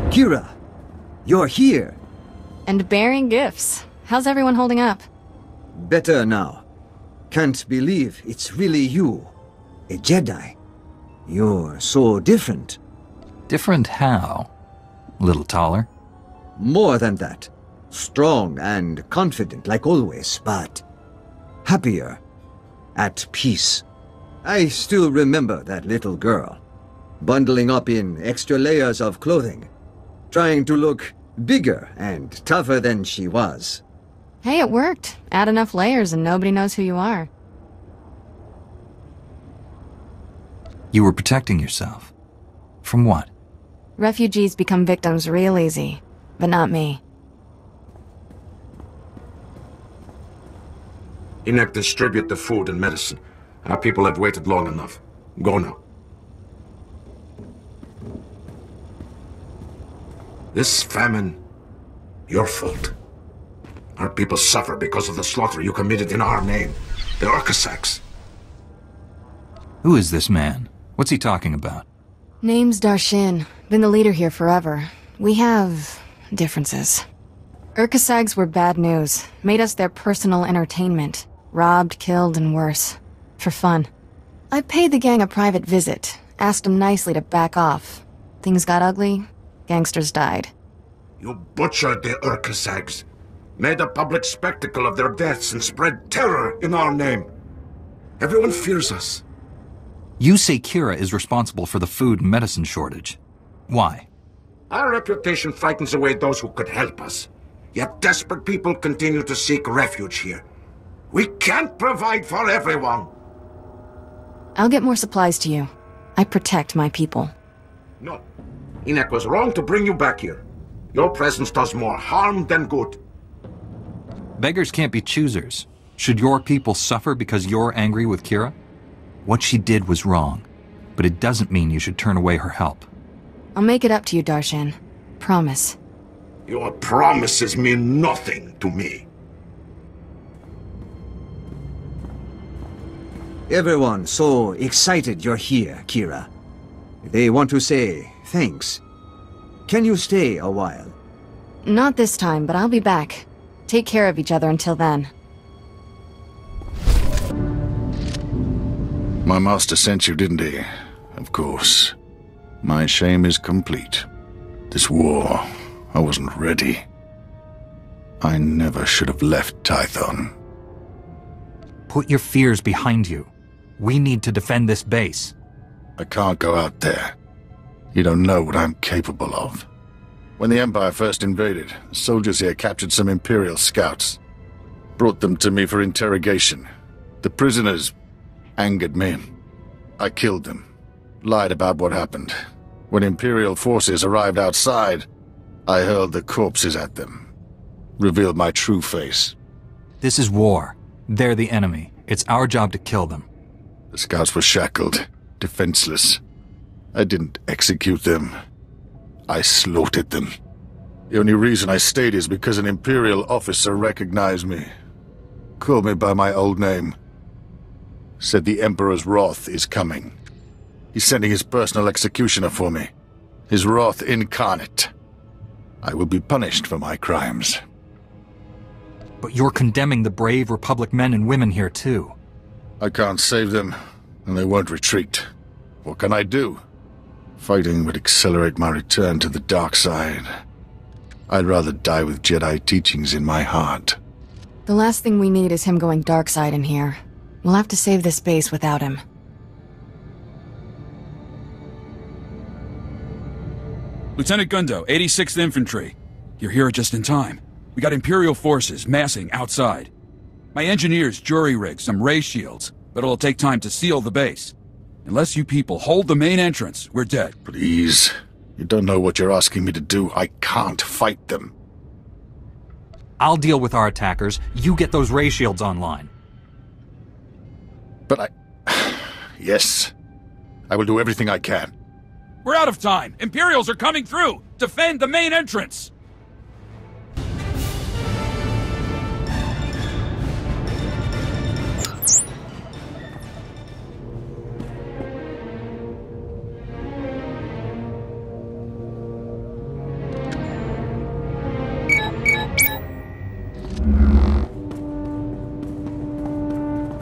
Kira, you're here. And bearing gifts. How's everyone holding up? Better now. Can't believe it's really you. A Jedi. You're so different. Different how? A little taller? More than that. Strong and confident like always, but happier. At peace. I still remember that little girl. Bundling up in extra layers of clothing. Trying to look bigger and tougher than she was. Hey, it worked. Add enough layers and nobody knows who you are. You were protecting yourself. From what? Refugees become victims real easy, but not me. Enoch, distribute the food and medicine. Our people have waited long enough. Go now. This famine, your fault. Our people suffer because of the slaughter you committed in our name. The Urkasaks. Who is this man? What's he talking about? Name's Darshin. Been the leader here forever. We have differences. Urkasags were bad news. Made us their personal entertainment. Robbed, killed, and worse. For fun. I paid the gang a private visit. Asked them nicely to back off. Things got ugly. Gangsters died. You butchered the Urkasags. Made a public spectacle of their deaths and spread terror in our name. Everyone fears us. You say Kira is responsible for the food and medicine shortage. Why? Our reputation frightens away those who could help us. Yet desperate people continue to seek refuge here. We can't provide for everyone. I'll get more supplies to you. I protect my people. No. Enoch was wrong to bring you back here. Your presence does more harm than good. Beggars can't be choosers. Should your people suffer because you're angry with Kira? What she did was wrong, but it doesn't mean you should turn away her help. I'll make it up to you, Darshan. Promise. Your promises mean nothing to me. Everyone so excited you're here, Kira. They want to say thanks. Can you stay a while? Not this time, but I'll be back. Take care of each other until then. My master sent you, didn't he? Of course. My shame is complete. This war, I wasn't ready. I never should have left Tython. Put your fears behind you. We need to defend this base. I can't go out there. You don't know what I'm capable of. When the Empire first invaded, soldiers here captured some Imperial scouts. Brought them to me for interrogation. The prisoners angered me. I killed them. Lied about what happened. When Imperial forces arrived outside, I hurled the corpses at them. Revealed my true face. This is war. They're the enemy. It's our job to kill them. The scouts were shackled, defenseless. I didn't execute them. I slaughtered them. The only reason I stayed is because an Imperial officer recognized me. Called me by my old name. Said the Emperor's wrath is coming. He's sending his personal executioner for me. His wrath incarnate. I will be punished for my crimes. But you're condemning the brave Republic men and women here too. I can't save them, and they won't retreat. What can I do? Fighting would accelerate my return to the dark side. I'd rather die with Jedi teachings in my heart. The last thing we need is him going dark side in here. We'll have to save this base without him. Lieutenant Gundo, 86th Infantry. You're here just in time. We got Imperial forces massing outside. My engineers jury-rigged some ray shields, but it'll take time to seal the base. Unless you people hold the main entrance, we're dead. Please. You don't know what you're asking me to do. I can't fight them. I'll deal with our attackers. You get those ray shields online. But Yes. I will do everything I can. We're out of time! Imperials are coming through! Defend the main entrance!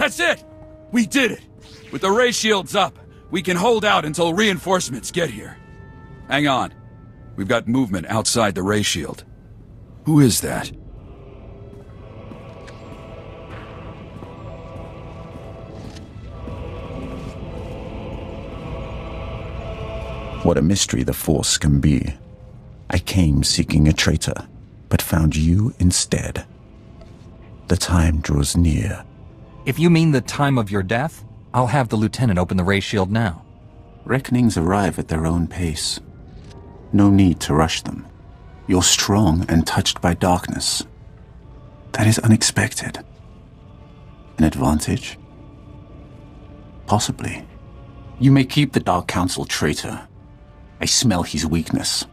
That's it! We did it! With the ray shields up, we can hold out until reinforcements get here. Hang on. We've got movement outside the ray shield. Who is that? What a mystery the Force can be. I came seeking a traitor, but found you instead. The time draws near. If you mean the time of your death, I'll have the lieutenant open the ray shield now. Reckonings arrive at their own pace. No need to rush them. You're strong and touched by darkness. That is unexpected. An advantage? Possibly. You may keep the Dark Council traitor. I smell his weakness.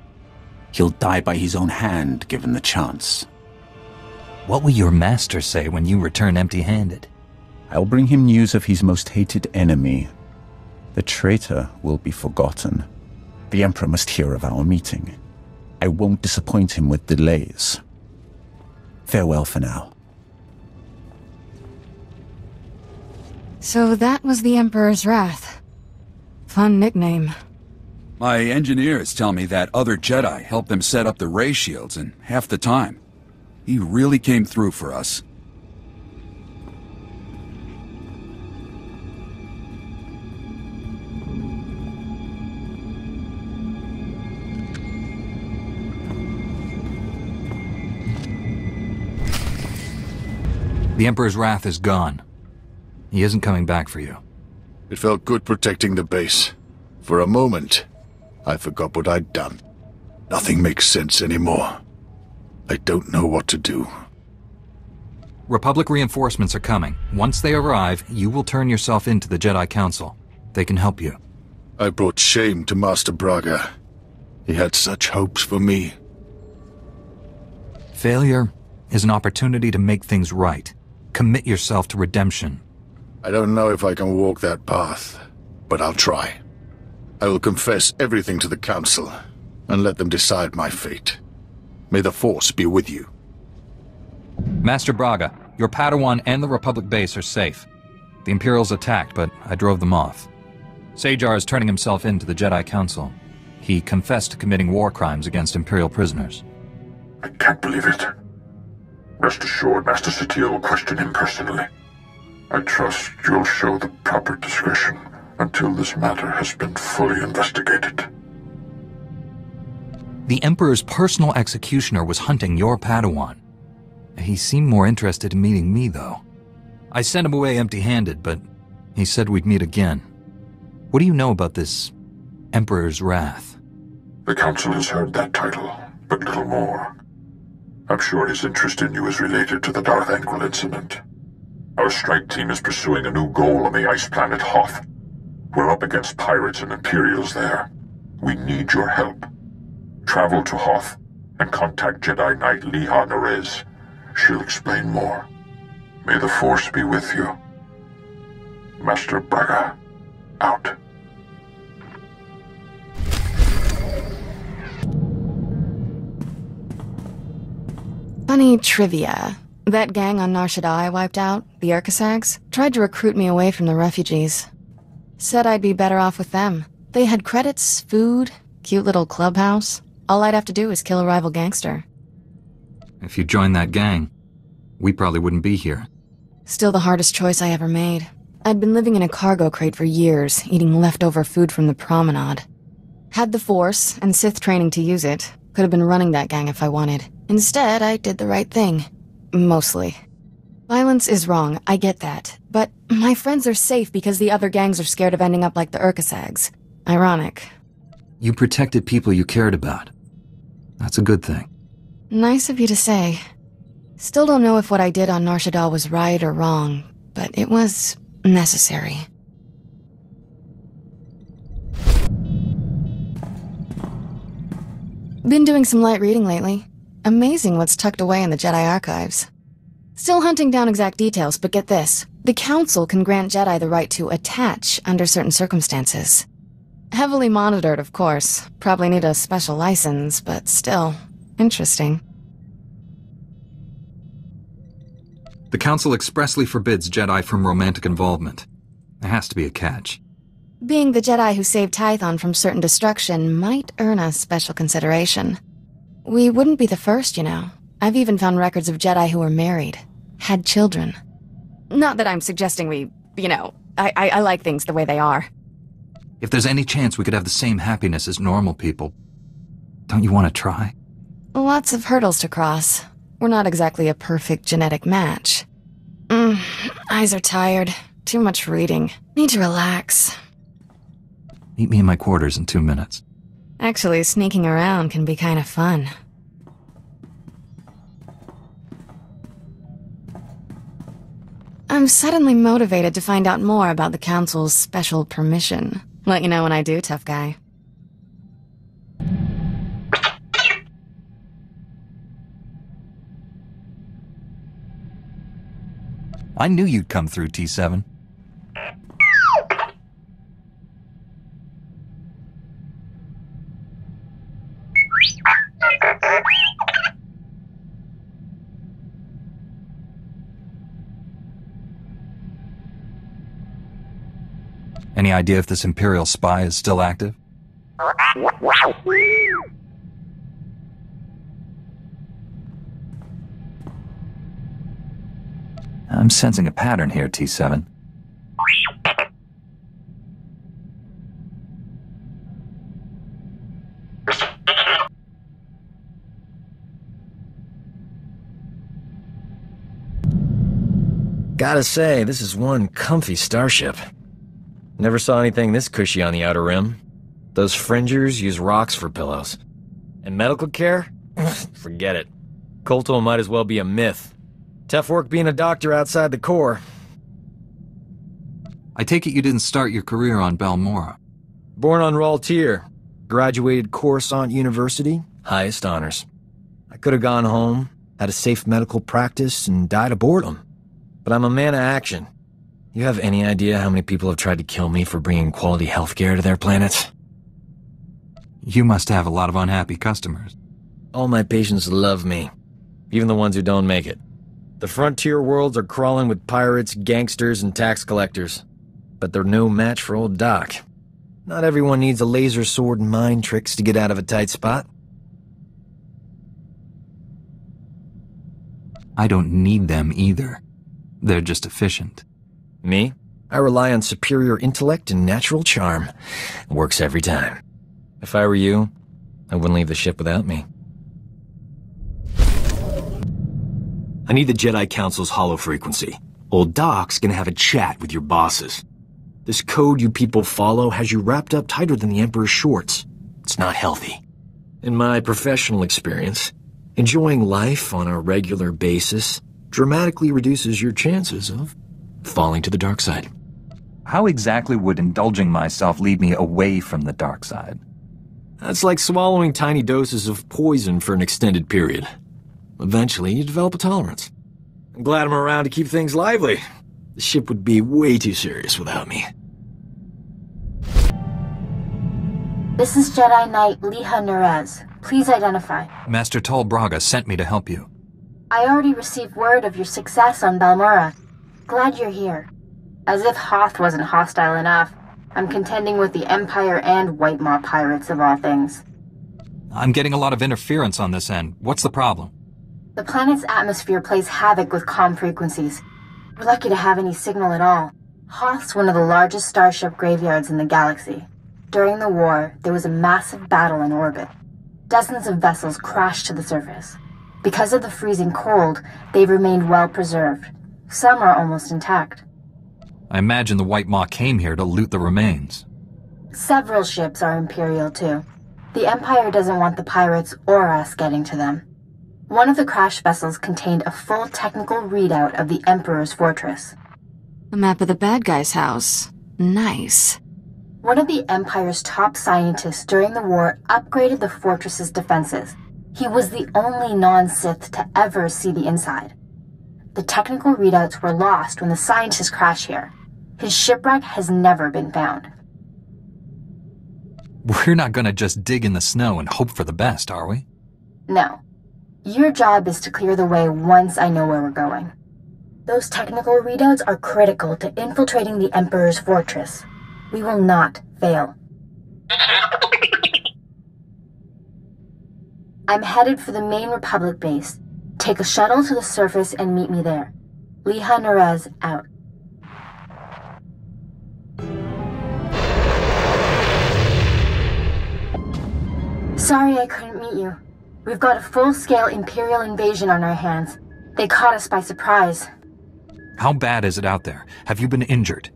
He'll die by his own hand, given the chance. What will your master say when you return empty-handed? I'll bring him news of his most hated enemy. The traitor will be forgotten. The Emperor must hear of our meeting. I won't disappoint him with delays. Farewell for now. So that was the Emperor's Wrath. Fun nickname. My engineers tell me that other Jedi helped them set up the ray shields in half the time. He really came through for us. The Emperor's Wrath is gone. He isn't coming back for you. It felt good protecting the base. For a moment, I forgot what I'd done. Nothing makes sense anymore. I don't know what to do. Republic reinforcements are coming. Once they arrive, you will turn yourself into the Jedi Council. They can help you. I brought shame to Master Braga. He had such hopes for me. Failure is an opportunity to make things right. Commit yourself to redemption. I don't know if I can walk that path, but I'll try. I will confess everything to the Council, and let them decide my fate. May the Force be with you. Master Braga, your Padawan and the Republic base are safe. The Imperials attacked, but I drove them off. Sajar is turning himself in to the Jedi Council. He confessed to committing war crimes against Imperial prisoners. I can't believe it. Rest assured, Master Satele will question him personally. I trust you'll show the proper discretion until this matter has been fully investigated. The Emperor's personal executioner was hunting your Padawan. He seemed more interested in meeting me, though. I sent him away empty-handed, but he said we'd meet again. What do you know about this Emperor's Wrath? The Council has heard that title, but little more. I'm sure his interest in you is related to the Darth Angel incident. Our strike team is pursuing a new goal on the ice planet Hoth. We're up against pirates and Imperials there. We need your help. Travel to Hoth and contact Jedi Knight Liha Nerez. She'll explain more. May the Force be with you. Master Braga, out. Funny trivia. That gang on Nar Shaddaa I wiped out, the Urkasags, tried to recruit me away from the refugees. Said I'd be better off with them. They had credits, food, cute little clubhouse. All I'd have to do is kill a rival gangster. If you joined that gang, we probably wouldn't be here. Still the hardest choice I ever made. I'd been living in a cargo crate for years, eating leftover food from the promenade. Had the Force and Sith training to use it. Could have been running that gang if I wanted. Instead, I did the right thing. Mostly. Violence is wrong, I get that. But my friends are safe because the other gangs are scared of ending up like the Urkasags. Ironic. You protected people you cared about. That's a good thing. Nice of you to say. Still don't know if what I did on Nar Shaddaa was right or wrong, but it was necessary. Been doing some light reading lately. Amazing what's tucked away in the Jedi archives. Still hunting down exact details, but get this. The Council can grant Jedi the right to attach under certain circumstances. Heavily monitored, of course. Probably need a special license, but still. Interesting. The Council expressly forbids Jedi from romantic involvement. There has to be a catch. Being the Jedi who saved Tython from certain destruction might earn us special consideration. We wouldn't be the first, you know. I've even found records of Jedi who were married, had children. Not that I'm suggesting we, I like things the way they are. If there's any chance we could have the same happiness as normal people, don't you want to try? Lots of hurdles to cross. We're not exactly a perfect genetic match. Eyes are tired. Too much reading. Need to relax. Meet me in my quarters in 2 minutes. Actually, sneaking around can be kind of fun. I'm suddenly motivated to find out more about the Council's special permission. Let you know when I do, tough guy. I knew you'd come through, T7. Any idea if this Imperial spy is still active? I'm sensing a pattern here, T7. Gotta say, this is one comfy starship. Never saw anything this cushy on the Outer Rim. Those fringers use rocks for pillows. And medical care? Forget it. Kolto might as well be a myth. Tough work being a doctor outside the Corps. I take it you didn't start your career on Balmora. Born on Raltier. Graduated Coruscant University. Highest honors. I could have gone home, had a safe medical practice, and died of boredom. But I'm a man of action. You have any idea how many people have tried to kill me for bringing quality healthcare to their planet? You must have a lot of unhappy customers. All my patients love me. Even the ones who don't make it. The frontier worlds are crawling with pirates, gangsters, and tax collectors. But they're no match for old Doc. Not everyone needs a laser sword and mind tricks to get out of a tight spot. I don't need them either. They're just efficient. Me? I rely on superior intellect and natural charm. It works every time. If I were you, I wouldn't leave the ship without me. I need the Jedi Council's hollow frequency. Old Doc's gonna have a chat with your bosses. This code you people follow has you wrapped up tighter than the Emperor's shorts. It's not healthy. In my professional experience, enjoying life on a regular basis dramatically reduces your chances of falling to the dark side. How exactly would indulging myself lead me away from the dark side? That's like swallowing tiny doses of poison for an extended period. Eventually, you develop a tolerance. I'm glad I'm around to keep things lively. The ship would be way too serious without me. This is Jedi Knight Liha Nerez. Please identify. Master Tol Braga sent me to help you. I already received word of your success on Balmora. Glad you're here. As if Hoth wasn't hostile enough, I'm contending with the Empire and White Maw pirates of all things. I'm getting a lot of interference on this end. What's the problem? The planet's atmosphere plays havoc with comm frequencies. We're lucky to have any signal at all. Hoth's one of the largest starship graveyards in the galaxy. During the war, there was a massive battle in orbit. Dozens of vessels crashed to the surface. Because of the freezing cold, they've remained well preserved. Some are almost intact. I imagine the White Maw came here to loot the remains. Several ships are Imperial too. The Empire doesn't want the pirates or us getting to them. One of the crash vessels contained a full technical readout of the Emperor's fortress. A map of the bad guy's house. Nice. One of the Empire's top scientists during the war upgraded the fortress's defenses. He was the only non-Sith to ever see the inside. The technical readouts were lost when the scientists crashed here. His shipwreck has never been found. We're not gonna just dig in the snow and hope for the best, are we? No. Your job is to clear the way once I know where we're going. Those technical readouts are critical to infiltrating the Emperor's fortress. We will not fail. I'm headed for the main Republic base. Take a shuttle to the surface and meet me there. Liha Nerez out. Sorry I couldn't meet you. We've got a full-scale Imperial invasion on our hands. They caught us by surprise. How bad is it out there? Have you been injured?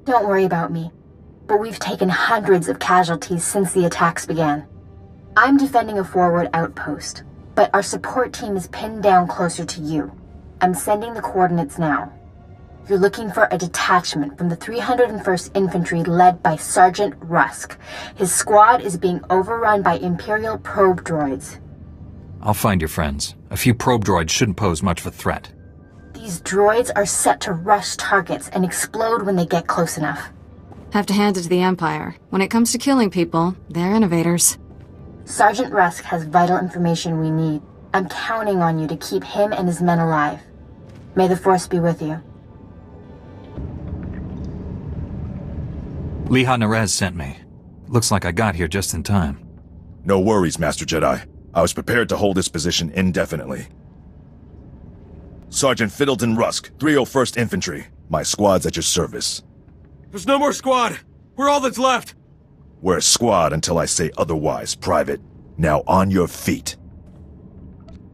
Don't worry about me. But we've taken hundreds of casualties since the attacks began. I'm defending a forward outpost, but our support team is pinned down closer to you. I'm sending the coordinates now. You're looking for a detachment from the 301st Infantry led by Sergeant Rusk. His squad is being overrun by Imperial probe droids. I'll find your friends. A few probe droids shouldn't pose much of a threat. These droids are set to rush targets and explode when they get close enough. Have to hand it to the Empire. When it comes to killing people, they're innovators. Sergeant Rusk has vital information we need. I'm counting on you to keep him and his men alive. May the Force be with you. Liha Nerez sent me. Looks like I got here just in time. No worries, Master Jedi. I was prepared to hold this position indefinitely. Sergeant Fiddleton Rusk, 301st Infantry. My squad's at your service. There's no more squad! We're all that's left! We're a squad until I say otherwise, Private. Now on your feet.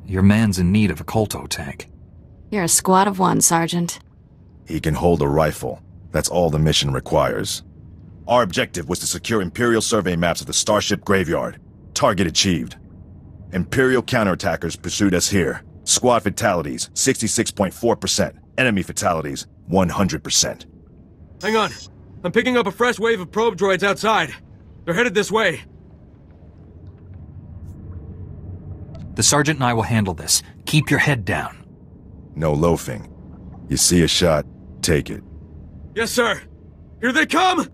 Your man's in need of a Kolto tank. You're a squad of one, Sergeant. He can hold a rifle. That's all the mission requires. Our objective was to secure Imperial survey maps of the Starship Graveyard. Target achieved. Imperial counterattackers pursued us here. Squad fatalities, 66.4%. Enemy fatalities, 100%. Hang on. I'm picking up a fresh wave of probe droids outside. They're headed this way. The Sergeant and I will handle this. Keep your head down. No loafing. You see a shot, take it. Yes, sir. Here they come!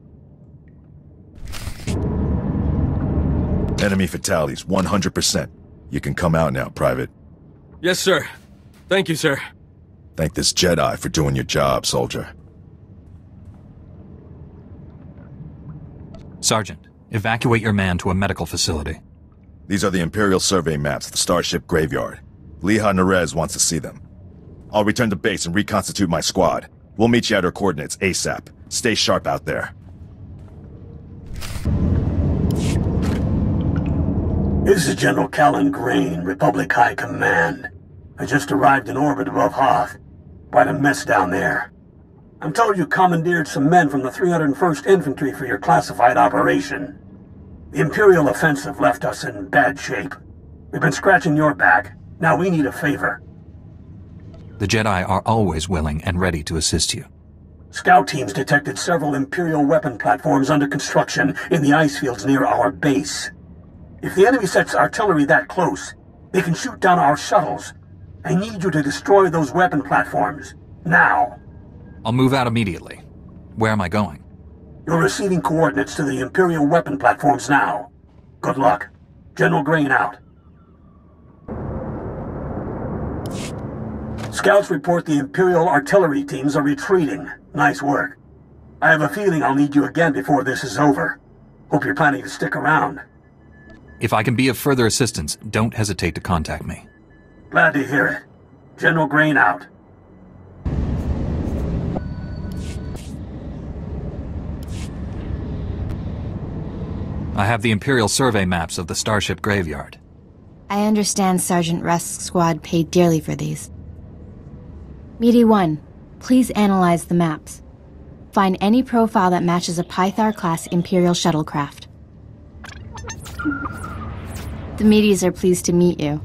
Enemy fatalities, 100%. You can come out now, Private. Yes, sir. Thank you, sir. Thank this Jedi for doing your job, soldier. Sergeant, evacuate your man to a medical facility. These are the Imperial survey maps of the Starship Graveyard. Liha Nerez wants to see them. I'll return to base and reconstitute my squad. We'll meet you at our coordinates ASAP. Stay sharp out there. This is General Callan Grain, Republic High Command. I just arrived in orbit above Hoth. Quite a mess down there. I'm told you commandeered some men from the 301st Infantry for your classified operation. The Imperial offensive left us in bad shape. We've been scratching your back. Now we need a favor. The Jedi are always willing and ready to assist you. Scout teams detected several Imperial weapon platforms under construction in the ice fields near our base. If the enemy sets artillery that close, they can shoot down our shuttles. I need you to destroy those weapon platforms. Now. I'll move out immediately. Where am I going? You're receiving coordinates to the Imperial weapon platforms now. Good luck. General Grain out. Scouts report the Imperial artillery teams are retreating. Nice work. I have a feeling I'll need you again before this is over. Hope you're planning to stick around. If I can be of further assistance, don't hesitate to contact me. Glad to hear it. General Grain out. I have the Imperial survey maps of the Starship Graveyard. I understand Sergeant Rusk's squad paid dearly for these. Meaty 1, please analyze the maps. Find any profile that matches a Pythar-class Imperial shuttlecraft. The Meaties are pleased to meet you.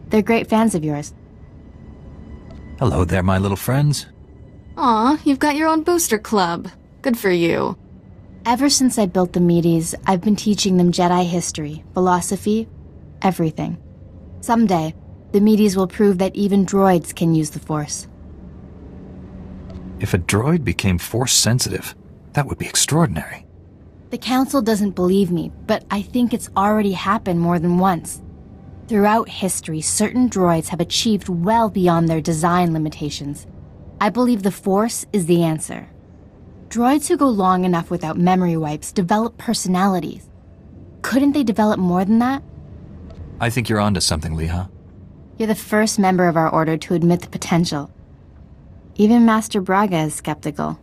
They're great fans of yours. Hello there, my little friends. Aw, you've got your own booster club. Good for you. Ever since I built the Meaties, I've been teaching them Jedi history, philosophy, everything. Someday, the Meaties will prove that even droids can use the Force. If a droid became Force-sensitive, that would be extraordinary. The Council doesn't believe me, but I think it's already happened more than once. Throughout history, certain droids have achieved well beyond their design limitations. I believe the Force is the answer. Droids who go long enough without memory wipes develop personalities. Couldn't they develop more than that? I think you're onto something, Leha. You're the first member of our order to admit the potential. Even Master Braga is skeptical.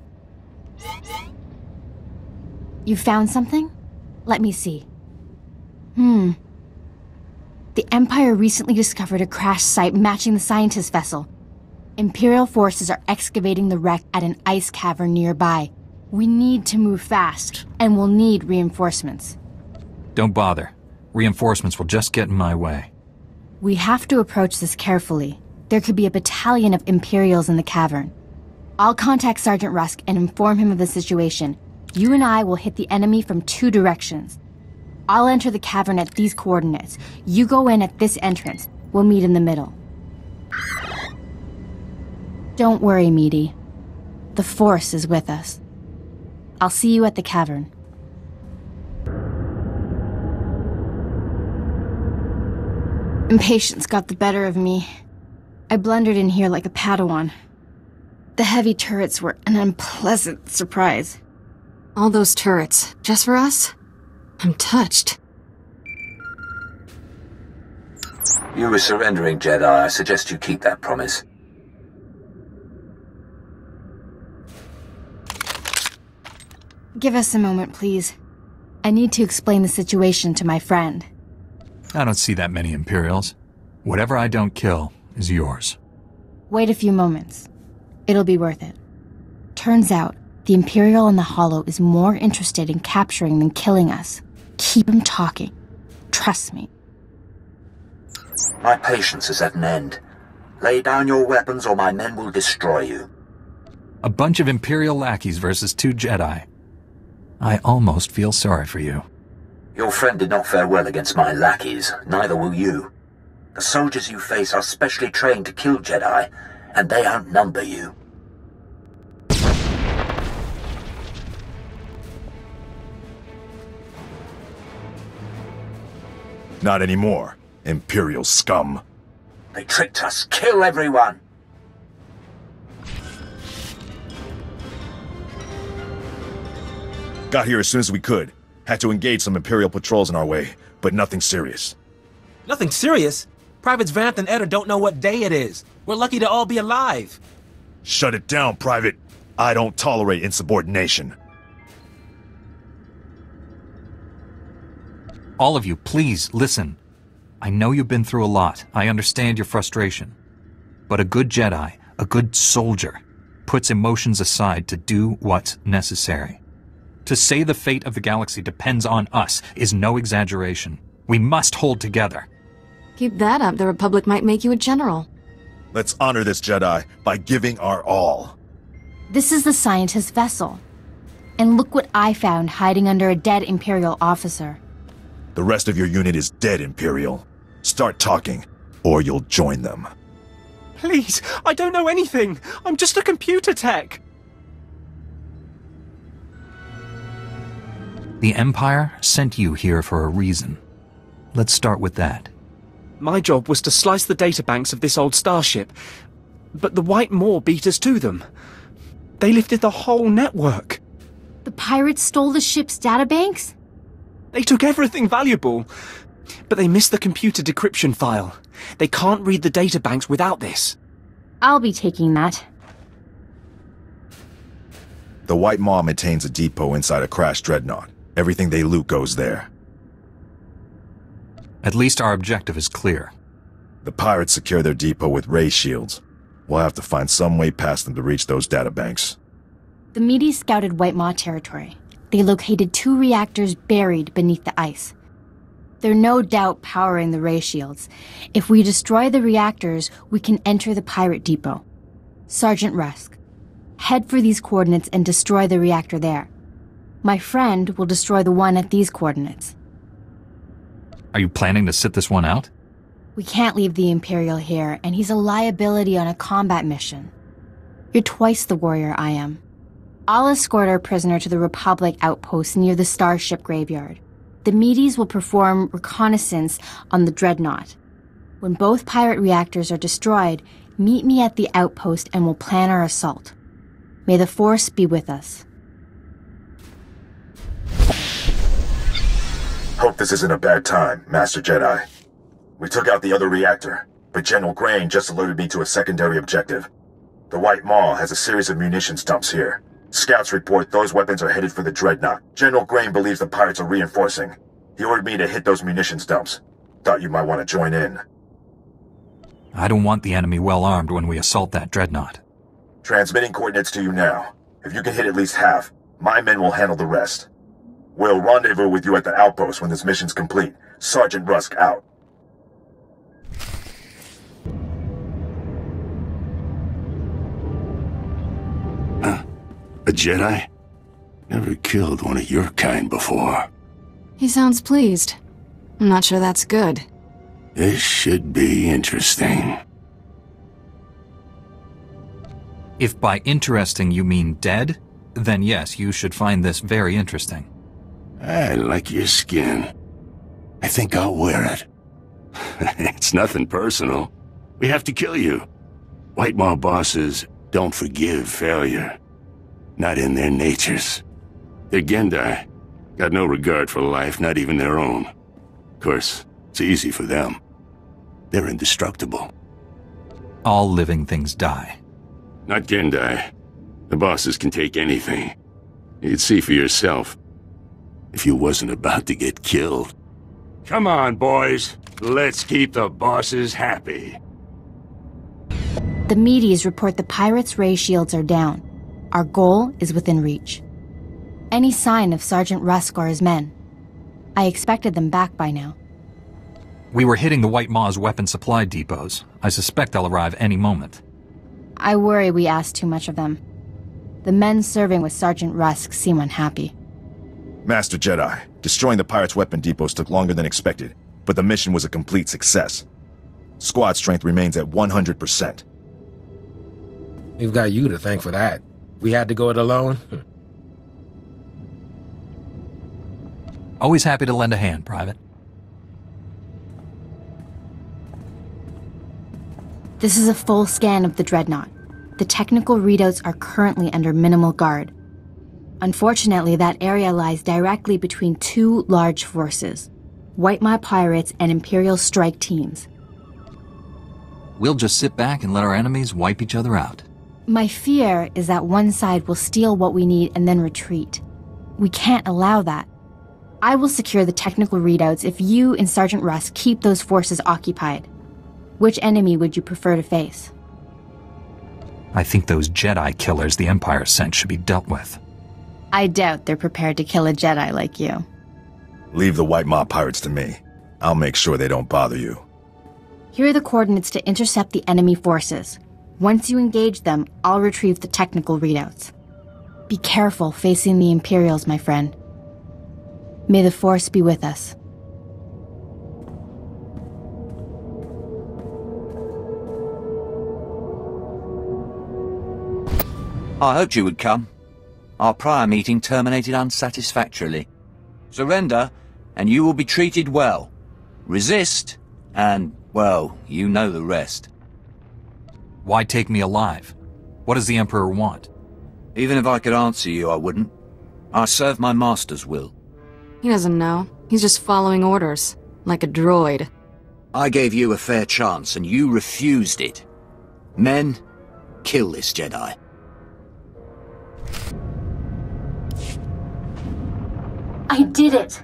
You found something? Let me see. The Empire recently discovered a crash site matching the scientist vessel. Imperial forces are excavating the wreck at an ice cavern nearby. We need to move fast, and we'll need reinforcements. Don't bother. Reinforcements will just get in my way. We have to approach this carefully. There could be a battalion of Imperials in the cavern. I'll contact Sergeant Rusk and inform him of the situation. You and I will hit the enemy from 2 directions. I'll enter the cavern at these coordinates. You go in at this entrance. We'll meet in the middle. Don't worry, Meaty. The Force is with us. I'll see you at the cavern. Impatience got the better of me. I blundered in here like a Padawan. The heavy turrets were an unpleasant surprise. All those turrets, just for us? I'm touched. You were surrendering, Jedi. I suggest you keep that promise. Give us a moment, please. I need to explain the situation to my friend. I don't see that many Imperials. Whatever I don't kill is yours. Wait a few moments. It'll be worth it. Turns out, the Imperial in the Hollow is more interested in capturing than killing us. Keep him talking. Trust me. My patience is at an end. Lay down your weapons or my men will destroy you. A bunch of Imperial lackeys versus 2 Jedi. I almost feel sorry for you. Your friend did not fare well against my lackeys, neither will you. The soldiers you face are specially trained to kill Jedi, and they outnumber you. Not anymore, Imperial scum. They tricked us. Kill everyone! Got here as soon as we could. Had to engage some Imperial patrols in our way, but nothing serious. Nothing serious? Privates Vanth and Eder don't know what day it is. We're lucky to all be alive. Shut it down, Private. I don't tolerate insubordination. All of you, please, listen. I know you've been through a lot. I understand your frustration. But a good Jedi, a good soldier, puts emotions aside to do what's necessary. To say the fate of the galaxy depends on us is no exaggeration. We must hold together. Keep that up, the Republic might make you a general. Let's honor this Jedi by giving our all. This is the scientist vessel. And look what I found hiding under a dead Imperial officer. The rest of your unit is dead, Imperial. Start talking, or you'll join them. Please, I don't know anything. I'm just a computer tech. The Empire sent you here for a reason. Let's start with that. My job was to slice the databanks of this old starship, but the White Maw beat us to them. They lifted the whole network. The pirates stole the ship's databanks? They took everything valuable, but they missed the computer decryption file. They can't read the databanks without this. I'll be taking that. The White Maw maintains a depot inside a crashed dreadnought. Everything they loot goes there. At least our objective is clear. The pirates secure their depot with ray shields. We'll have to find some way past them to reach those databanks. The Meaties scouted White Maw territory. They located 2 reactors buried beneath the ice. They're no doubt powering the ray shields. If we destroy the reactors, we can enter the pirate depot. Sergeant Rusk, head for these coordinates and destroy the reactor there. My friend will destroy the one at these coordinates. Are you planning to sit this one out? We can't leave the Imperial here, and he's a liability on a combat mission. You're twice the warrior I am. I'll escort our prisoner to the Republic outpost near the starship graveyard. The Meaties will perform reconnaissance on the dreadnought. When both pirate reactors are destroyed, Meet me at the outpost and we'll plan our assault. May the Force be with us. Hope this isn't a bad time, Master Jedi. We took out the other reactor, but General Grain just alerted me to a secondary objective. The White Maw has a series of munitions dumps here. Scouts report those weapons are headed for the Dreadnought. General Grain believes the pirates are reinforcing. He ordered me to hit those munitions dumps. Thought you might want to join in. I don't want the enemy well armed when we assault that Dreadnought. Transmitting coordinates to you now. If you can hit at least half, my men will handle the rest. We'll rendezvous with you at the outpost when this mission's complete. Sergeant Rusk out. A Jedi? Never killed one of your kind before. He sounds pleased. I'm not sure that's good. This should be interesting. If by interesting you mean dead, then yes, you should find this very interesting. I like your skin. I think I'll wear it. It's nothing personal. We have to kill you. White Maw bosses don't forgive failure. Not in their natures. They're Gendai. Got no regard for life, not even their own. Of course, it's easy for them. They're indestructible. All living things die. Not Gendai. The bosses can take anything. You'd see for yourself. If you wasn't about to get killed. Come on, boys. Let's keep the bosses happy. The Medes report the pirates' ray shields are down. Our goal is within reach. Any sign of Sergeant Rusk or his men? I expected them back by now. We were hitting the White Maw's weapon supply depots. I suspect they'll arrive any moment. I worry we asked too much of them. The men serving with Sergeant Rusk seem unhappy. Master Jedi, destroying the pirates' weapon depots took longer than expected, but the mission was a complete success. Squad strength remains at 100%. We've got you to thank for that. We had to go it alone. Always happy to lend a hand, Private. This is a full scan of the Dreadnought. The technical readouts are currently under minimal guard. Unfortunately, that area lies directly between two large forces, White Maw pirates and Imperial strike teams. We'll just sit back and let our enemies wipe each other out. My fear is that one side will steal what we need and then retreat. We can't allow that. I will secure the technical readouts if you and Sergeant Rusk keep those forces occupied. Which enemy would you prefer to face? I think those Jedi killers the Empire sent should be dealt with. I doubt they're prepared to kill a Jedi like you. Leave the White Maw pirates to me. I'll make sure they don't bother you. Here are the coordinates to intercept the enemy forces. Once you engage them, I'll retrieve the technical readouts. Be careful facing the Imperials, my friend. May the Force be with us. I hoped you would come. Our prior meeting terminated unsatisfactorily. Surrender, and you will be treated well. Resist, and, well, you know the rest. Why take me alive? What does the Emperor want? Even if I could answer you, I wouldn't. I serve my master's will. He doesn't know. He's just following orders, like a droid. I gave you a fair chance, and you refused it. Men, kill this Jedi. I did it!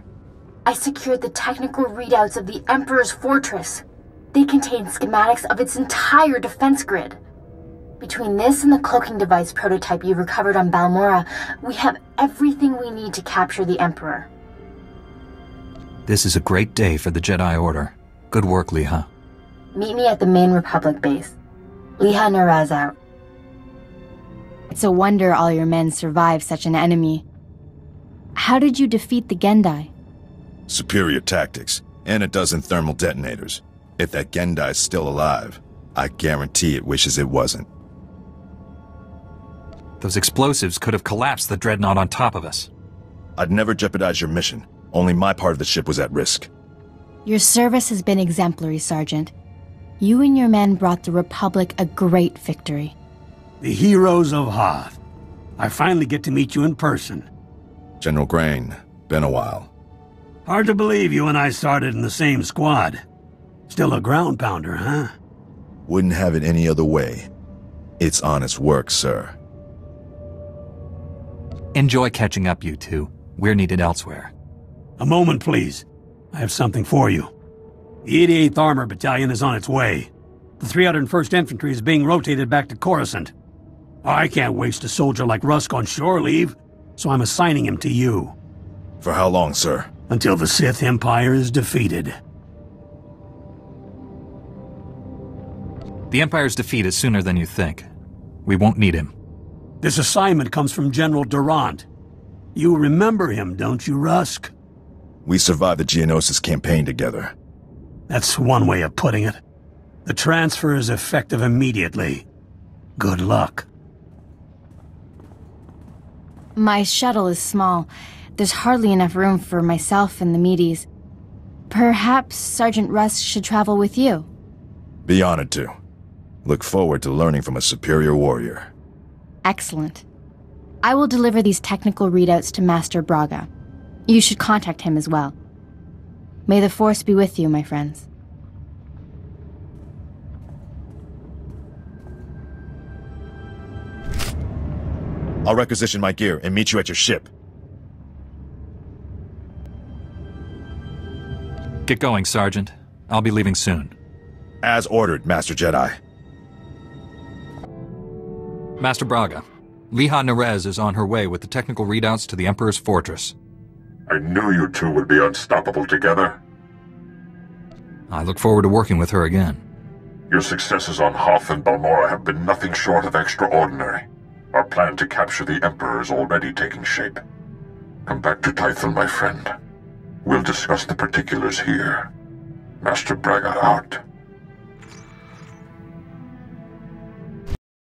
I secured the technical readouts of the Emperor's fortress. They contain schematics of its entire defense grid. Between this and the cloaking device prototype you recovered on Balmorra, we have everything we need to capture the Emperor. This is a great day for the Jedi Order. Good work, Liha. Meet me at the main Republic base. Liha Naraz out. It's a wonder all your men survived such an enemy. How did you defeat the Gendai? Superior tactics, and a dozen thermal detonators. If that Gendai's still alive, I guarantee it wishes it wasn't. Those explosives could have collapsed the Dreadnought on top of us. I'd never jeopardize your mission. Only my part of the ship was at risk. Your service has been exemplary, Sergeant. You and your men brought the Republic a great victory. The heroes of Hoth. I finally get to meet you in person. General Grain, been a while. Hard to believe you and I started in the same squad. Still a ground pounder, huh? Wouldn't have it any other way. It's honest work, sir. Enjoy catching up, you two. We're needed elsewhere. A moment, please. I have something for you. The 88th Armor Battalion is on its way. The 301st Infantry is being rotated back to Coruscant. I can't waste a soldier like Rusk on shore leave, so I'm assigning him to you. For how long, sir? Until the Sith Empire is defeated. The Empire's defeat is sooner than you think. We won't need him. This assignment comes from General Durant. You remember him, don't you, Rusk? We survived the Geonosis campaign together. That's one way of putting it. The transfer is effective immediately. Good luck. My shuttle is small. There's hardly enough room for myself and the meaties. Perhaps Sergeant Rusk should travel with you. Be honored to. Look forward to learning from a superior warrior. Excellent. I will deliver these technical readouts to Master Braga. You should contact him as well. May the Force be with you, my friends. I'll requisition my gear and meet you at your ship. Get going, Sergeant. I'll be leaving soon. As ordered, Master Jedi. Master Braga, Liha Nerez is on her way with the technical readouts to the Emperor's fortress. I knew you two would be unstoppable together. I look forward to working with her again. Your successes on Hoth and Balmorra have been nothing short of extraordinary. Our plan to capture the Emperor is already taking shape. Come back to Tython, my friend. We'll discuss the particulars here. Master Braga out.